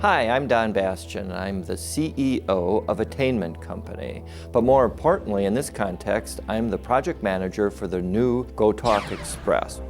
Hi, I'm Don Bastian. I'm the CEO of Attainment Company. But more importantly, in this context, I'm the project manager for the new GoTalk Express.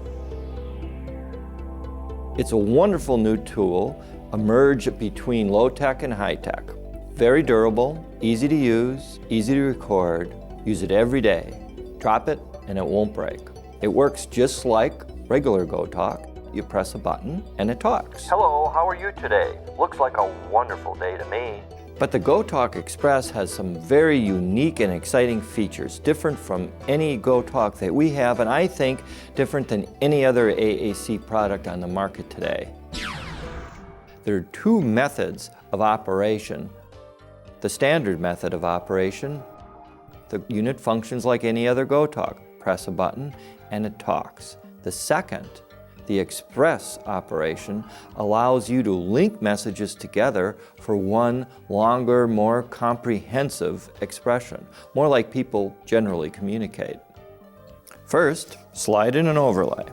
It's a wonderful new tool, a merge between low-tech and high-tech. Very durable, easy to use, easy to record, use it every day. Drop it and it won't break. It works just like regular GoTalk. You press a button and it talks. Hello, how are you today? Looks like a wonderful day to me. But the GoTalk Express has some very unique and exciting features, different from any GoTalk that we have, and I think different than any other AAC product on the market today. There are two methods of operation. The standard method of operation, the unit functions like any other GoTalk. Press a button and it talks. The second, the Express operation, allows you to link messages together for one longer, more comprehensive expression, more like people generally communicate. First, slide in an overlay.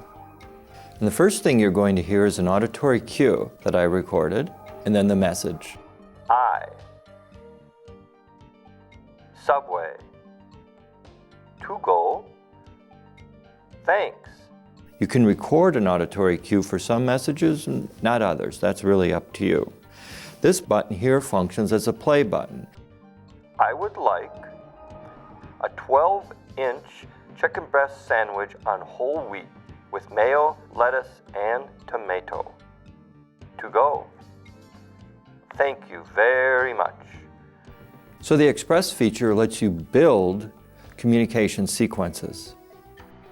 And the first thing you're going to hear is an auditory cue that I recorded, and then the message. Subway. To go. Thanks. You can record an auditory cue for some messages and not others. That's really up to you. This button here functions as a play button. I would like a 12-inch chicken breast sandwich on whole wheat with mayo, lettuce, and tomato. To go. Thank you very much. So the Express feature lets you build communication sequences.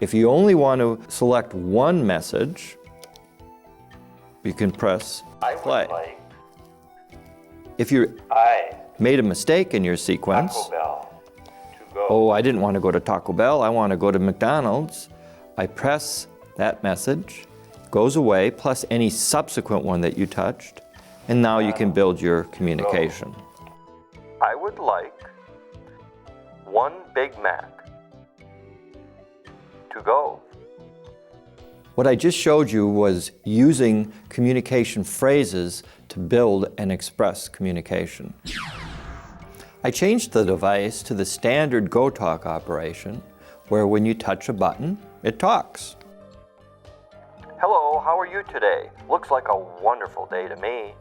If you only want to select one message, you can press play. If you made a mistake in your sequence, Taco Bell. To go. oh, I didn't want to go to Taco Bell, I want to go to McDonald's, I press that message, goes away, plus any subsequent one that you touched, and now you can build your communication. I would like one Big Mac. To go. What I just showed you was using communication phrases to build and express communication. I changed the device to the standard GoTalk operation, where when you touch a button, it talks. Hello, how are you today? Looks like a wonderful day to me.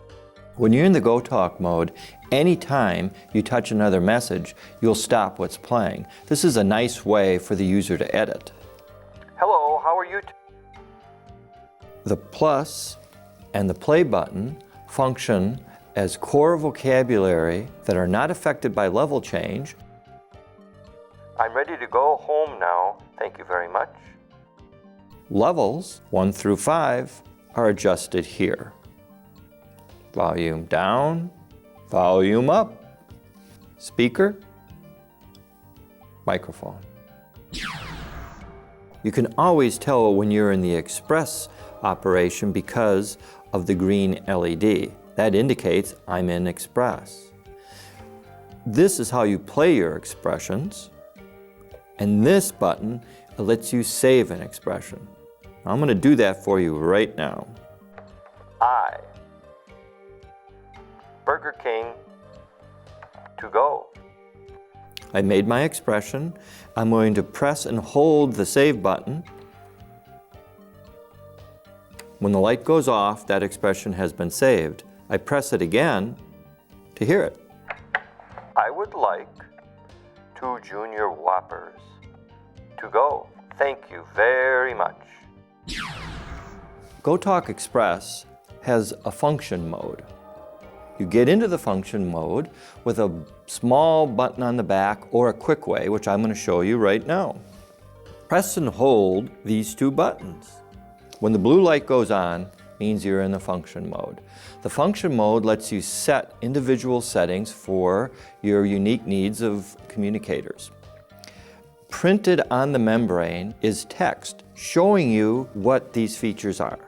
When you're in the GoTalk mode, anytime you touch another message, you'll stop what's playing. This is a nice way for the user to edit. Hello, how are you? The plus and the play button function as core vocabulary that are not affected by level change. I'm ready to go home now. Thank you very much. Levels 1 through 5 are adjusted here. Volume down, volume up, speaker, microphone. You can always tell when you're in the Express operation because of the green LED. That indicates I'm in Express. This is how you play your expressions, and this button lets you save an expression. I'm going to do that for you right now. Burger King. To go. I made my expression. I'm going to press and hold the save button. When the light goes off, that expression has been saved. I press it again to hear it. I would like 2 Junior Whoppers. To go. Thank you very much. GoTalk Express has a function mode. You get into the function mode with a small button on the back or a quick way, which I'm going to show you right now. Press and hold these two buttons. When the blue light goes on, means you're in the function mode. The function mode lets you set individual settings for your unique needs of communicators. Printed on the membrane is text showing you what these features are.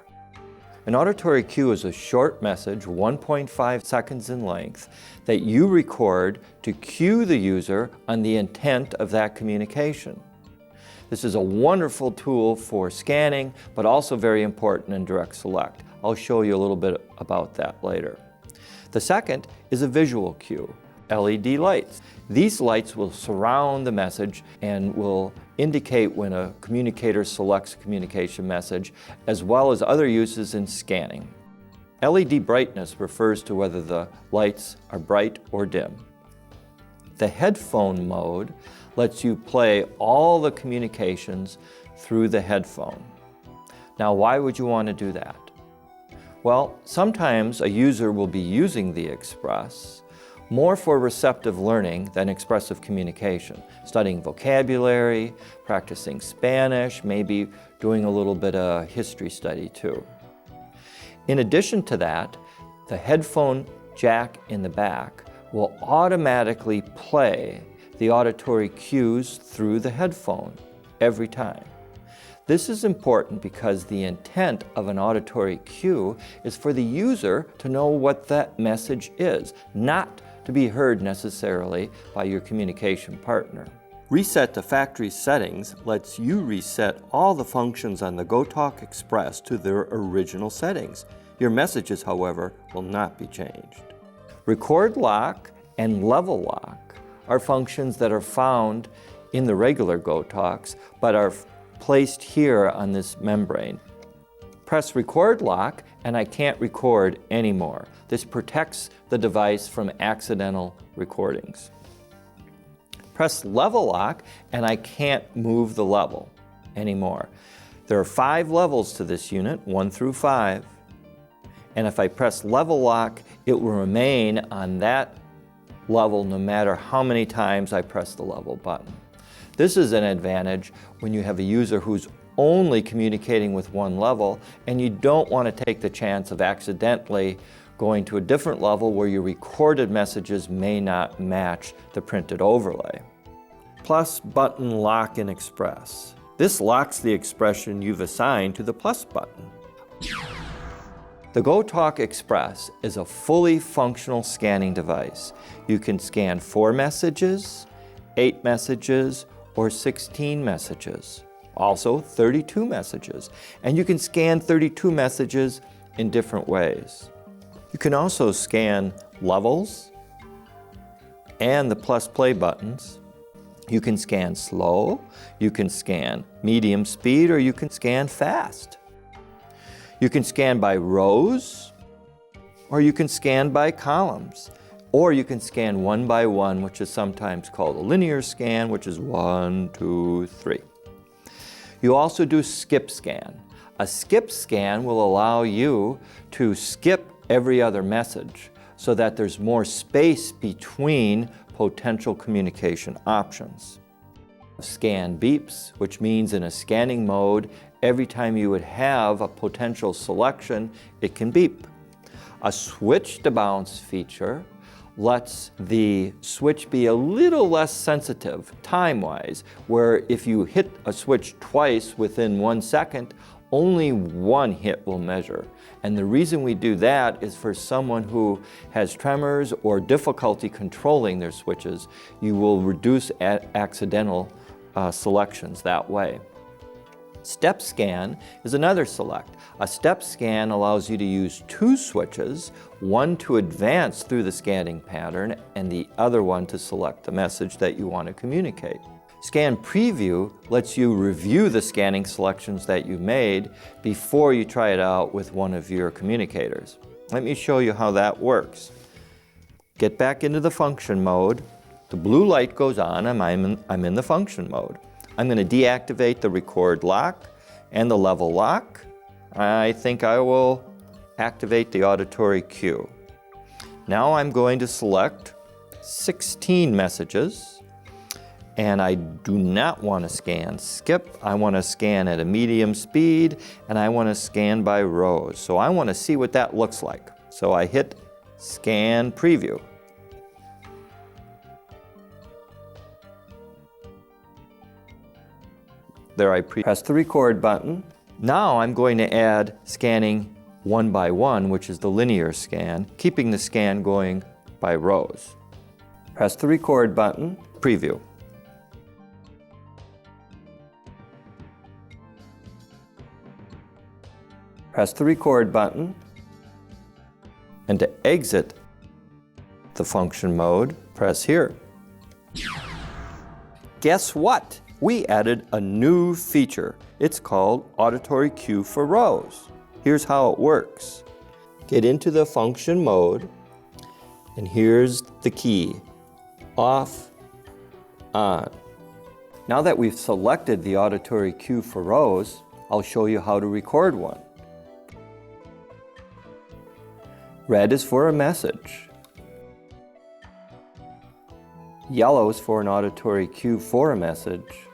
An auditory cue is a short message, 1.5 seconds in length, that you record to cue the user on the intent of that communication. This is a wonderful tool for scanning, but also very important in direct select. I'll show you a little bit about that later. The second is a visual cue, LED lights. These lights will surround the message and will indicate when a communicator selects a communication message, as well as other uses in scanning. LED brightness refers to whether the lights are bright or dim. The headphone mode lets you play all the communications through the headphone. Now, why would you want to do that? Well, sometimes a user will be using the Express more for receptive learning than expressive communication, studying vocabulary, practicing Spanish, maybe doing a little bit of history study too. In addition to that, the headphone jack in the back will automatically play the auditory cues through the headphone every time. This is important because the intent of an auditory cue is for the user to know what that message is, not to be heard necessarily by your communication partner. Reset to factory settings lets you reset all the functions on the GoTalk Express to their original settings. Your messages, however, will not be changed. Record lock and level lock are functions that are found in the regular GoTalks, but are placed here on this membrane. Press record lock and I can't record anymore. This protects the device from accidental recordings. Press level lock and I can't move the level anymore. There are 5 levels to this unit, 1 through 5. And if I press level lock, it will remain on that level no matter how many times I press the level button. This is an advantage when you have a user who's only communicating with one level and you don't want to take the chance of accidentally going to a different level where your recorded messages may not match the printed overlay. Plus button lock in Express. This locks the expression you've assigned to the plus button. The GoTalk Express is a fully functional scanning device. You can scan 4 messages, 8 messages, or 16 messages. Also 32 messages. And you can scan 32 messages in different ways. You can also scan levels and the plus play buttons. You can scan slow, you can scan medium speed, or you can scan fast. You can scan by rows, or you can scan by columns, or you can scan one by one, which is sometimes called a linear scan, which is 1, 2, 3. You also do skip scan. A skip scan will allow you to skip every other message so that there's more space between potential communication options. Scan beeps, which means in a scanning mode, every time you would have a potential selection, it can beep. A switch to bounce feature lets the switch be a little less sensitive time-wise, where if you hit a switch twice within 1 second, only 1 hit will measure. And the reason we do that is for someone who has tremors or difficulty controlling their switches, you will reduce accidental selections that way. Step scan is another select. A step scan allows you to use 2 switches, one to advance through the scanning pattern and the other one to select the message that you want to communicate. Scan Preview lets you review the scanning selections that you made before you try it out with one of your communicators. Let me show you how that works. Get back into the function mode. The blue light goes on and I'm in the function mode. I'm going to deactivate the record lock and the level lock. I think I will activate the auditory cue. Now I'm going to select 16 messages. And I do not want to scan skip. I want to scan at a medium speed, and I want to scan by rows. So I want to see what that looks like. So I hit Scan Preview. There I press the record button. Now I'm going to add scanning 1 by 1, which is the linear scan, keeping the scan going by rows. Press the record button, preview. Press the record button, and to exit the function mode, press here. Guess what? We added a new feature. It's called auditory cue for rows. Here's how it works. Get into the function mode, and here's the key, off, on. Now that we've selected the auditory cue for rows, I'll show you how to record one. Red is for a message. Yellow is for an auditory cue for a message.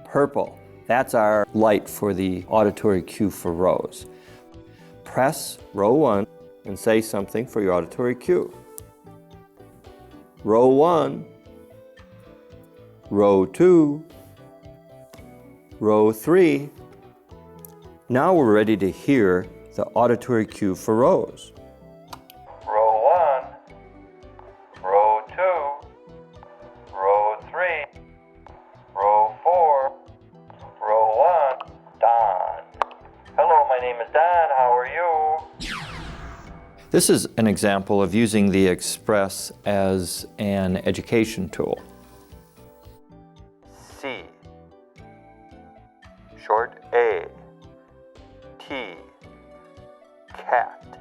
Purple, that's our light for the auditory cue for rows. Press row 1 and say something for your auditory cue. Row 1, row 2, row 3. Now we're ready to hear the auditory cue for rows. Row 1, row 2, row 3, row 4, row 1, Don. Hello, my name is Don. How are you? This is an example of using the Express as an education tool. C, short A, T, cat,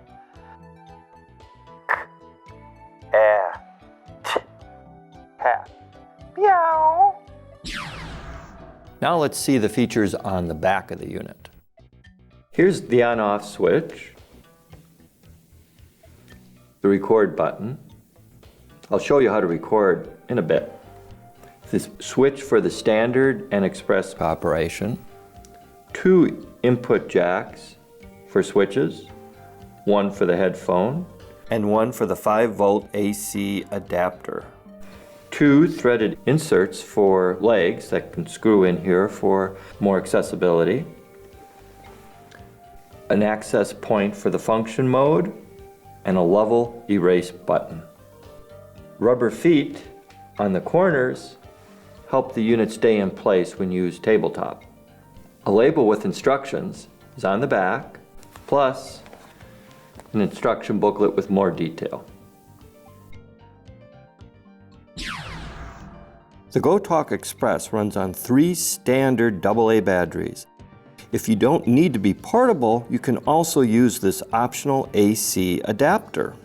K, A, T, cat, meow. Now let's see the features on the back of the unit. Here's the on-off switch, the record button. I'll show you how to record in a bit. This switch for the standard and express operation. 2 input jacks for switches, 1 for the headphone, and 1 for the 5-volt AC adapter. 2 threaded inserts for legs that can screw in here for more accessibility. An access point for the function mode, and a level erase button. Rubber feet on the corners help the unit stay in place when you use tabletop. A label with instructions is on the back, plus an instruction booklet with more detail. The GoTalk Express runs on 3 standard AA batteries. If you don't need to be portable, you can also use this optional AC adapter.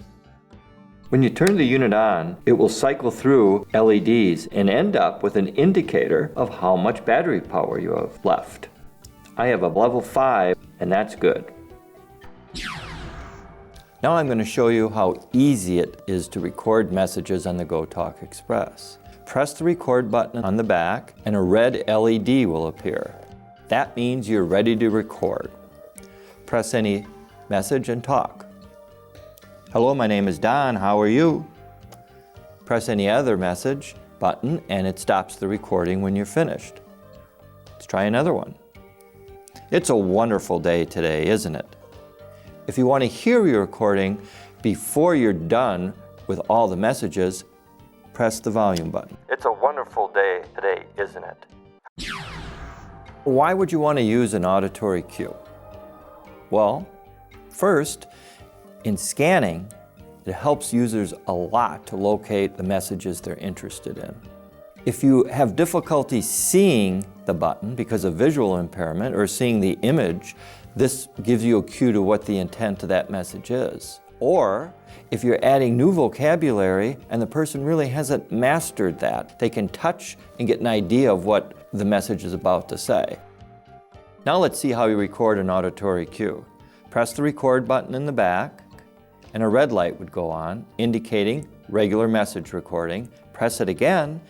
When you turn the unit on, it will cycle through LEDs and end up with an indicator of how much battery power you have left. I have a level 5, and that's good. Now I'm going to show you how easy it is to record messages on the GoTalk Express. Press the record button on the back, and a red LED will appear. That means you're ready to record. Press any message and talk. Hello, my name is Don. How are you? Press any other message button and it stops the recording when you're finished. Let's try another one. It's a wonderful day today, isn't it? If you want to hear your recording before you're done with all the messages, press the volume button. It's a wonderful day today, isn't it? Why would you want to use an auditory cue? Well, first, in scanning, it helps users a lot to locate the messages they're interested in. If you have difficulty seeing the button because of visual impairment or seeing the image, this gives you a cue to what the intent of that message is. Or if you're adding new vocabulary and the person really hasn't mastered that, they can touch and get an idea of what the message is about to say. Now let's see how you record an auditory cue. Press the record button in the back, and a red light would go on, indicating regular message recording. Press it again,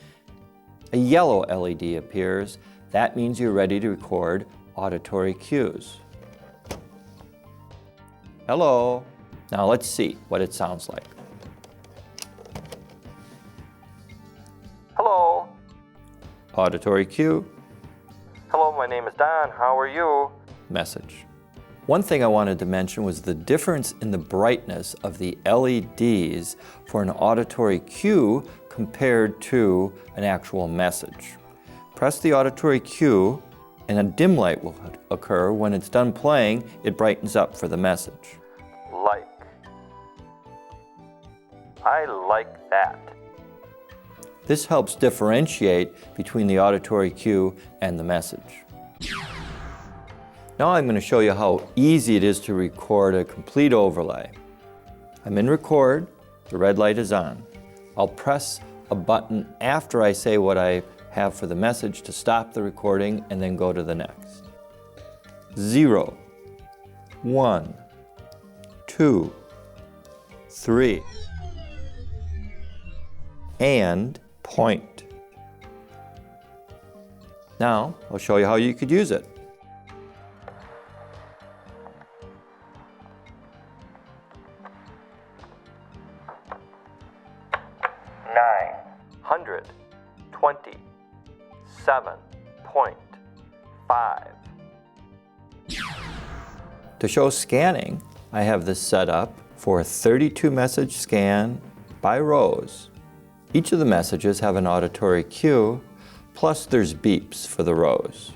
a yellow LED appears. That means you're ready to record auditory cues. Hello. Now let's see what it sounds like. Hello. Auditory cue. Hello, my name is Don. How are you? Message. One thing I wanted to mention was the difference in the brightness of the LEDs for an auditory cue compared to an actual message. Press the auditory cue and a dim light will occur. When it's done playing, it brightens up for the message. Like. I like that. This helps differentiate between the auditory cue and the message. Now I'm going to show you how easy it is to record a complete overlay. I'm in record, the red light is on. I'll press a button after I say what I have for the message to stop the recording and then go to the next. 0, 1, 2, 3, and point. Now I'll show you how you could use it. 927.5. To show scanning, I have this set up for a 32 message scan by rows. Each of the messages have an auditory cue, plus there's beeps for the rows.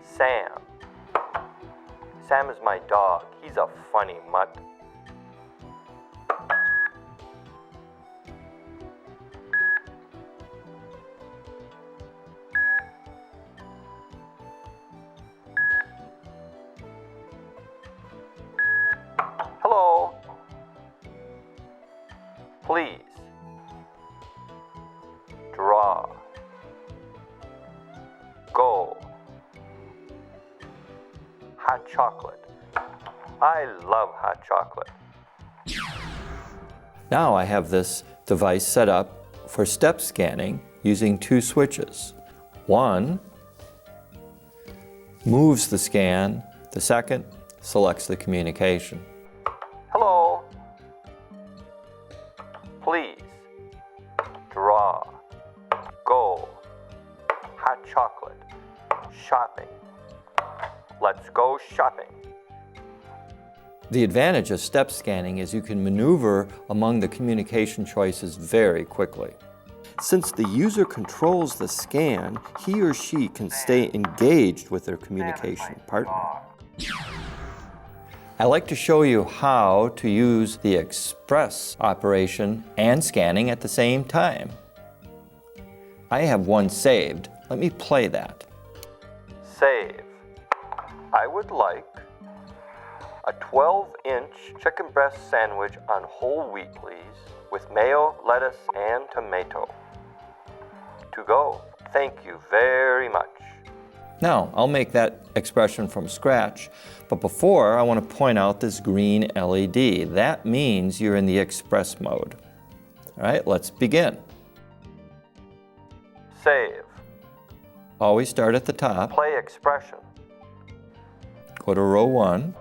Sam. Sam is my dog. He's a funny mutt. Hello. Please. Draw. Go. Hot chocolate. I love hot chocolate. Now I have this device set up for step scanning using two switches. One moves the scan, the second selects the communication. Hello. Please. Draw. Go. Hot chocolate. Shopping. Let's go shopping. The advantage of step scanning is you can maneuver among the communication choices very quickly. Since the user controls the scan, he or she can stay engaged with their communication partner. I like to show you how to use the express operation and scanning at the same time. I have one saved. Let me play that. Save. I would like a 12-inch chicken breast sandwich on whole wheat, please, with mayo, lettuce, and tomato. To go. Thank you very much. Now, I'll make that expression from scratch, but before I want to point out this green LED. That means you're in the express mode. All right, let's begin. Save. Always start at the top. Play expression. Go to row 1,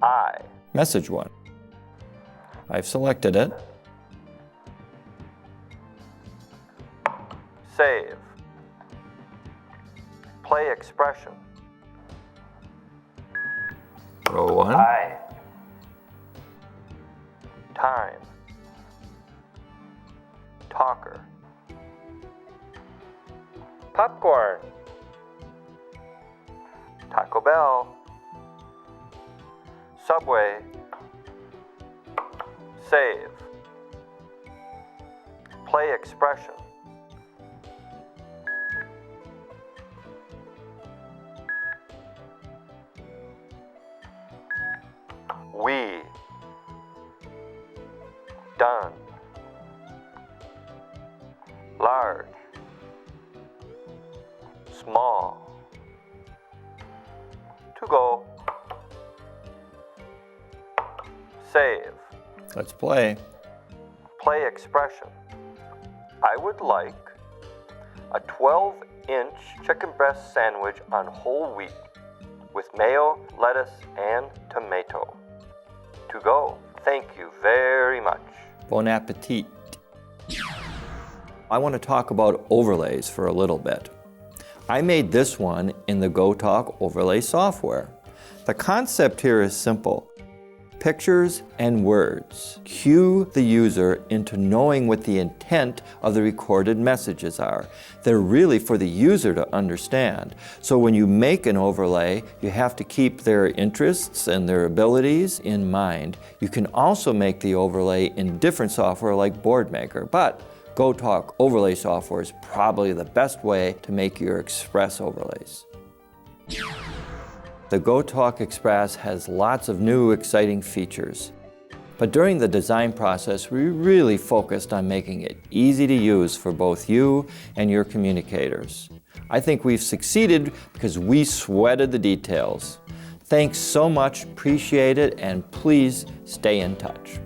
I. message 1. I've selected it. Save. Play expression. Row 1, I. Time. Talker. Popcorn. Taco Bell. Subway. Save. Play expression. We. Done. Large. Small. To go. Save. let's play. Play expression. I would like a 12-inch chicken breast sandwich on whole wheat with mayo, lettuce, and tomato. To go. Thank you very much. Bon appetit. I want to talk about overlays for a little bit. I made this one in the GoTalk overlay software. The concept here is simple. pictures and words cue the user into knowing what the intent of the recorded messages are. They're really for the user to understand. So when you make an overlay, you have to keep their interests and their abilities in mind. You can also make the overlay in different software like BoardMaker, but GoTalk overlay software is probably the best way to make your Express overlays. The GoTalk Express has lots of new exciting features. But during the design process, we really focused on making it easy to use for both you and your communicators. I think we've succeeded because we sweated the details. Thanks so much, appreciate it, and please stay in touch.